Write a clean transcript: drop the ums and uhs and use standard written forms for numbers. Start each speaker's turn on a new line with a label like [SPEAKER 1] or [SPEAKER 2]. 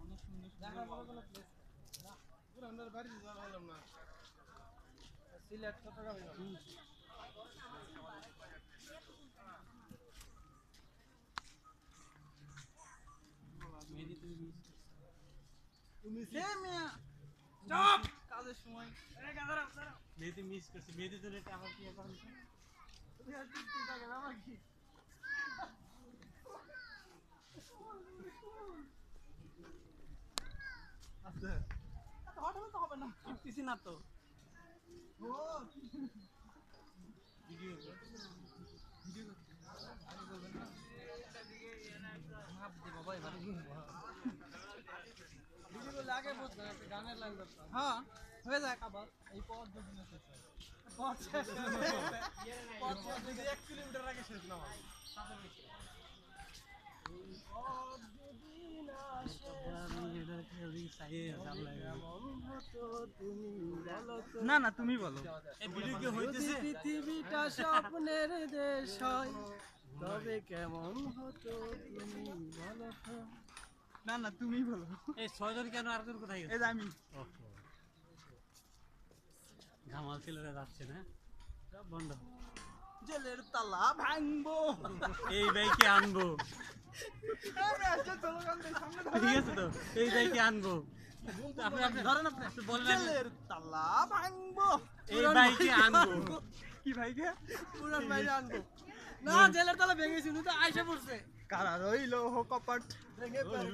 [SPEAKER 1] অনেক সুন্দর
[SPEAKER 2] দেখার মতো কোনো প্লেস পুরো আমরা বাড়ি যাওয়া হলাম না সিলেট চট্টগ্রামে
[SPEAKER 1] তুমি স্টপ কাজের সময়
[SPEAKER 3] মেহেদি মিস করছি মেহেদি তো এটা আমার কি এখন
[SPEAKER 1] তুমি আর কি টাকা আমার কি আচ্ছা হঠাৎ তো হবে না কিছু না তো ও
[SPEAKER 3] ভিডিও
[SPEAKER 1] ভিডিও আগে বলবেন না মাপ দে বাবা এবার
[SPEAKER 2] ভিডিও করলে আগে বলতে একটা গানের লাইন করতাম
[SPEAKER 1] হ্যাঁ হয়ে যায় আবার এই পথ দুদিন শেষ হয়
[SPEAKER 2] পথ শেষ পথ যদি 1 কিলোমিটার আগে শেষ না হয়
[SPEAKER 1] না না তুমি বলো
[SPEAKER 3] এই ভিডিও কি হইতেছে
[SPEAKER 2] পৃথিবীটা স্বপ্নের দেশ হয় তবে কেমন হতো তুমি বলো তো
[SPEAKER 1] না না তুমি বলো
[SPEAKER 3] এই 6 জন কেন আরেকজন কোথায় গেছে
[SPEAKER 1] এই যে আমি
[SPEAKER 3] ঘামাল ছেলেরা যাচ্ছে না সব বন্ধ
[SPEAKER 1] জেলের তালা ভাঙবো
[SPEAKER 3] এই বাইকে আনবো ঠিক আছে তো এই বাইকে আনবো আপনি আপনি
[SPEAKER 1] ধরেন আপনি
[SPEAKER 3] বললেন
[SPEAKER 1] জেলের তালা ভাঙবো
[SPEAKER 3] এই বাইকে আনবো
[SPEAKER 1] কি ভাইকে
[SPEAKER 2] পুরান বাইরে আনবো না জেলের তালা ভেঙেছি উনি তো আইসা পড়ছে
[SPEAKER 1] কারা রইল কপাট
[SPEAKER 2] ভেঙে পড়ে